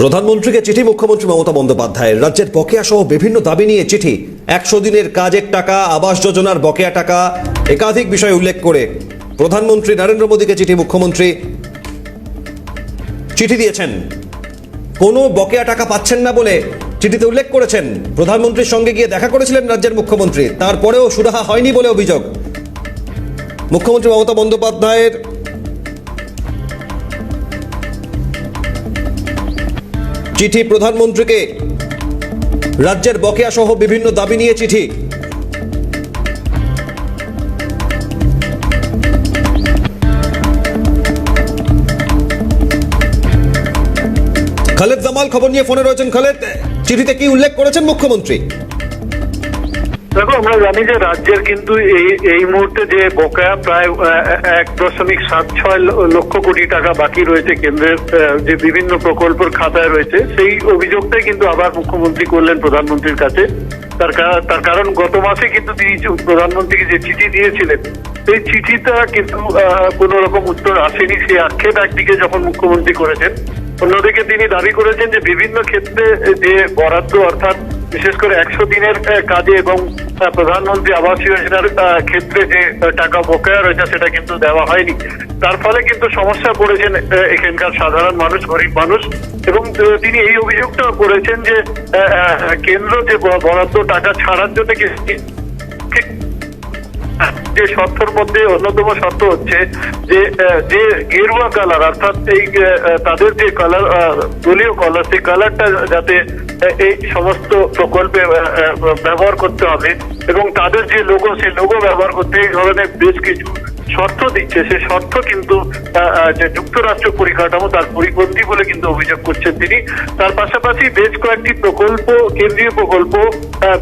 প্রধানমন্ত্রীকে চিঠি মুখ্যমন্ত্রী মমতা বন্দ্যোপাধ্যায়ের। রাজ্যের বকেয়া সহ বিভিন্ন দাবি নিয়ে চিঠি। 100 দিনের কাজের টাকা, আবাস যোজনার বকেয়া টাকা, একাধিক বিষয় উল্লেখ করে প্রধানমন্ত্রী নরেন্দ্র মোদীকে চিঠি মুখ্যমন্ত্রী চিঠি দিয়েছেন। কোনো বকেয়া টাকা পাচ্ছেন না বলে চিঠিতে উল্লেখ করেছেন। প্রধানমন্ত্রীর সঙ্গে গিয়ে দেখা করেছিলেন রাজ্যের মুখ্যমন্ত্রী, তারপরেও সুরাহা হয়নি বলে অভিযোগ। মুখ্যমন্ত্রী মমতা বন্দ্যোপাধ্যায়ের চিঠি প্রধানমন্ত্রীকে, রাজ্যের বকেয়া সহ বিভিন্ন দাবি নিয়ে চিঠি। খালেদ জামাল খবর নিয়ে ফোনে রয়েছেন। খালেদ, চিঠিতে কি উল্লেখ করেছেন মুখ্যমন্ত্রী? দেখো, আমরা জানি যে রাজ্যের কিন্তু এই মুহূর্তে যে বকেয়া প্রায় 1.76 লক্ষ কোটি টাকা বাকি রয়েছে কেন্দ্রের যে বিভিন্ন প্রকল্পের খাতায় রয়েছে, সেই অভিযোগটাই কিন্তু আবার মুখ্যমন্ত্রী করলেন প্রধানমন্ত্রীর কাছে। তার কারণ গত মাসে কিন্তু তিনি প্রধানমন্ত্রীকে যে চিঠি দিয়েছিলেন, সেই চিঠিটা কিন্তু কোন রকম উত্তর আসেনি। সেই আক্ষেপ একদিকে যখন মুখ্যমন্ত্রী করেছেন, অন্যদিকে তিনি দাবি করেছেন যে বিভিন্ন ক্ষেত্রে যে বরাদ্দ, অর্থাৎ বিশেষ করে 100 দিনের কাজে এবং প্রধানমন্ত্রী আবাস যোজনার ক্ষেত্রে যে টাকা বকেয়া রয়েছে সেটা কিন্তু দেওয়া হয়নি। তার ফলে কিন্তু সমস্যা পড়েছেন এখানকার সাধারণ মানুষ, গরিব মানুষ। এবং তিনি এই অভিযোগটাও করেছেন যে কেন্দ্র যে বরাদ্দ টাকা ছাড়ার জন্য যে শর্তের মধ্যে অন্যতম শর্ত হচ্ছে যে গেরুয়া কালার, অর্থাৎ এই তাদের যে কালার, দলীয় কালার, সেই কালারটা যাতে এই সমস্ত প্রকল্পে ব্যবহার করতে হবে এবং তাদের যে লোগো, সেই লোগো ব্যবহার করতে এই ধরনের বেশ কিছু শর্ত দিচ্ছে। সেই শর্ত কিন্তু যে যুক্তরাষ্ট্র পরিকাঠামো তার পরিপন্থী বলে কিন্তু অভিযোগ করছেন তিনি। তার পাশাপাশি বেশ কয়েকটি প্রকল্প, কেন্দ্রীয় প্রকল্প,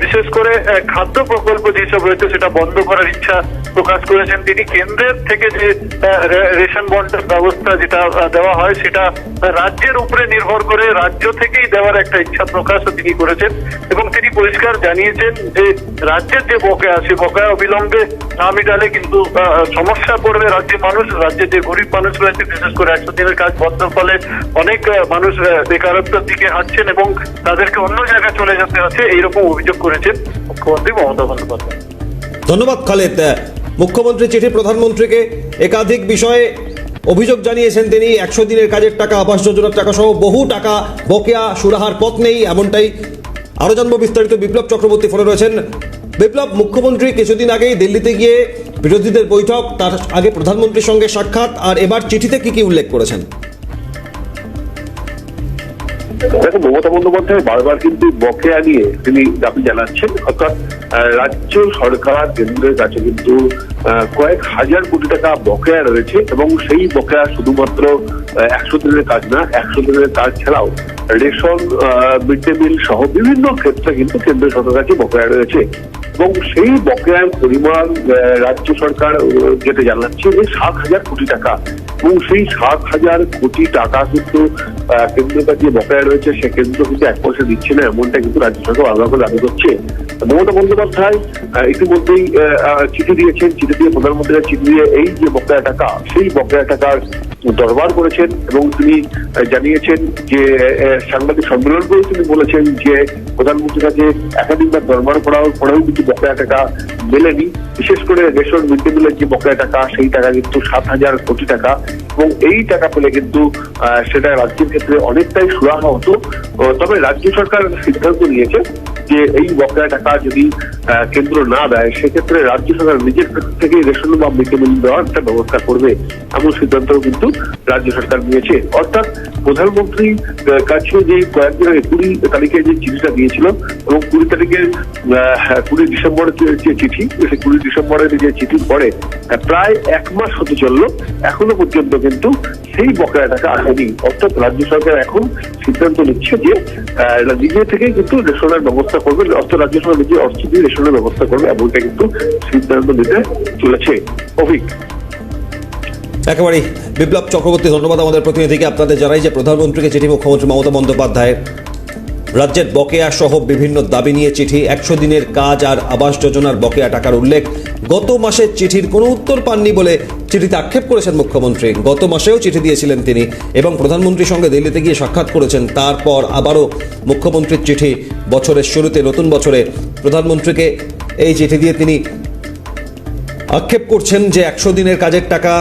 বিশেষ করে খাদ্য প্রকল্প যেসব রয়েছে সেটা বন্ধ করার ইচ্ছা প্রকাশ করেছেন তিনি। কেন্দ্রের থেকে যে রেশন বন্ডের ব্যবস্থা যেটা দেওয়া হয় সেটা রাজ্যের উপরে নির্ভর করে রাজ্য থেকেই দেওয়ার একটা ইচ্ছা প্রকাশও তিনি করেছেন। এবং তিনি পরিষ্কার জানিয়েছেন যে রাজ্যের যে বকেয়া, সে বকেয়া অবিলম্বে না মিটালে কিন্তু সমস্যা পড়বে রাজ্যের মানুষ। রাজ্যের যে গরিব মানুষ রয়েছে, বিশেষ করে 100 দিনের কাজ বন্ধের ফলে অনেক মানুষ বেকারত্বের দিকে হাঁটছেন এবং তাদেরকে অন্য জায়গায় চলে যেতে হচ্ছে, এইরকম অভিযোগ করেছেন মুখ্যমন্ত্রী মমতা বন্দ্যোপাধ্যায়। ধন্যবাদ খালেদ। মুখ্যমন্ত্রী চিঠি প্রধানমন্ত্রীকে, একাধিক বিষয়ে অভিযোগ জানিয়েছেন তিনি। 100 দিনের কাজের টাকা, আবাস যোজনার টাকা সহ বহু টাকা বকেয়া, সুরাহার পথ নেই, এমনটাই। আরো জানবো বিস্তারিত। বিপ্লব চক্রবর্তী ফোনে রয়েছেন। বিপ্লব, মুখ্যমন্ত্রী কিছুদিন আগেই দিল্লিতে গিয়ে বিরোধীদের বৈঠক, তার আগে প্রধানমন্ত্রীর সঙ্গে সাক্ষাৎ, আর এবার চিঠিতে কি কি উল্লেখ করেছেন? দেখো, মমতা বন্দ্যোপাধ্যায় বারবার কিন্তু বকেয়া নিয়ে তিনি দাবি জানাচ্ছেন। অর্থাৎ রাজ্য সরকার কেন্দ্রের কাছে কিন্তু কয়েক হাজার কোটি টাকা বকেয়া রয়েছে এবং সেই বকেয়া শুধুমাত্র 100 দিনের কাজ না, 100 দিনের কাজ ছাড়াও রেশন, মিড ডে মিল সহ বিভিন্ন ক্ষেত্রে কিন্তু কেন্দ্র সরকারের কাছে বকেয়া রয়েছে। এবং সেই বকেয়ার পরিমাণ রাজ্য সরকার যেটা জানাচ্ছে যে 7,000 কোটি টাকা। এবং সেই 7,000 কোটি টাকা কিন্তু কেন্দ্রের কাছে বকেয়া রয়েছে, সে কেন্দ্র কিন্তু 1 পয়সা দিচ্ছে না, এমনটা কিন্তু রাজ্য সরকার আলাদা করে দাবি করছে। মমতা বন্দ্যোপাধ্যায় ইতিমধ্যেই চিঠি দিয়েছেন। চিঠি দিয়ে প্রধানমন্ত্রীর চিঠি দিয়ে এই যে বকেয়া টাকা, সেই বকেয়া টাকার দরবার করেছেন এবং তিনি জানিয়েছেন যে সাংবাদিক সম্মেলন করে তিনি বলেছেন যে প্রধানমন্ত্রীর কাছে একাধিকবার দরবার করার পরেও কিন্তু বকেয়া টাকা মেলেনি। বিশেষ করে রেশন, মিড ডে মিলের যে বকেয়া টাকা, সেই টাকা কিন্তু 7,000 কোটি টাকা। এবং এই টাকা পেলে কিন্তু সেটা রাজ্যের ক্ষেত্রে অনেকটাই সুরাহা হতো। তবে রাজ্য সরকার সিদ্ধান্ত নিয়েছে যে এই বকেয়া টাকা যদি কেন্দ্র না দেয়, সেক্ষেত্রে রাজ্য সরকার নিজের থেকে রেশন বা মিড ডে মিল দেওয়ার একটা ব্যবস্থা করবে, এমন সিদ্ধান্ত কিন্তু রাজ্য সরকার নিয়েছে। অর্থাৎ প্রধানমন্ত্রী কাছে যে কয়েকদিন আগে 20 তারিখে যে চিঠিটা দিয়েছিল এবং 20 তারিখে 20 ডিসেম্বরের যে চিঠি, সেই 20 ডিসেম্বরের যে চিঠির পরে প্রায় 1 মাস হতে চললো, এখনো পর্যন্ত কিন্তু সেই বকেয়া টাকা আসেনি। অর্থাৎ রাজ্য সরকার এখন সিদ্ধান্ত নিচ্ছে যে নিজে থেকেই কিন্তু রেশনের ব্যবস্থা করবে, অর্থাৎ রাজ্য সরকার নিজে অর্থ দিয়ে রেশনের ব্যবস্থা করবে, এমনটা কিন্তু সিদ্ধান্ত নিতে চলেছে। অভিক, একেবারেই। বিপ্লব চক্রবর্তী, ধন্যবাদ আমাদের প্রতিনিধিকে। আপনাদের জানাই যে প্রধানমন্ত্রীকে চিঠি মুখ্যমন্ত্রী মমতা বন্দ্যোপাধ্যায় রাজ্যের বকেয়া সহ বিভিন্ন দাবি নিয়ে চিঠি, 100 দিনের কাজ আর আবাস যোজনার বকেয়া টাকার উল্লেখ। গত মাসের চিঠির কোনো উত্তর পাননি বলে চিঠিতে আক্ষেপ করেছেন মুখ্যমন্ত্রী। গত মাসেও চিঠি দিয়েছিলেন তিনি এবং প্রধানমন্ত্রীর সঙ্গে দিল্লিতে গিয়ে সাক্ষাৎ করেছেন। তারপর আবারও মুখ্যমন্ত্রীর চিঠি, বছরের শুরুতে নতুন বছরে প্রধানমন্ত্রীকে এই চিঠি দিয়ে তিনি আক্ষেপ করছেন যে 100 দিনের কাজের টাকা,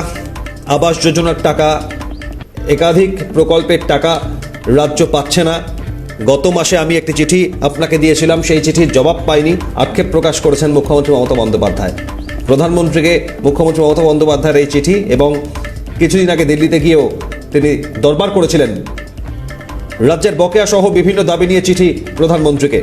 আবাস যোজনার টাকা, একাধিক প্রকল্পের টাকা রাজ্য পাচ্ছে না। গত মাসে আমি একটি চিঠি আপনাকে দিয়েছিলাম, সেই চিঠির জবাব পাইনি, আক্ষেপ প্রকাশ করেছেন মুখ্যমন্ত্রী মমতা বন্দ্যোপাধ্যায়। প্রধানমন্ত্রীকে মুখ্যমন্ত্রী মমতা বন্দ্যোপাধ্যায়ের এই চিঠি এবং কিছুদিন আগে দিল্লিতে গিয়েও তিনি দরবার করেছিলেন রাজ্যের বকেয়া সহ বিভিন্ন দাবি নিয়ে চিঠি প্রধানমন্ত্রীকে।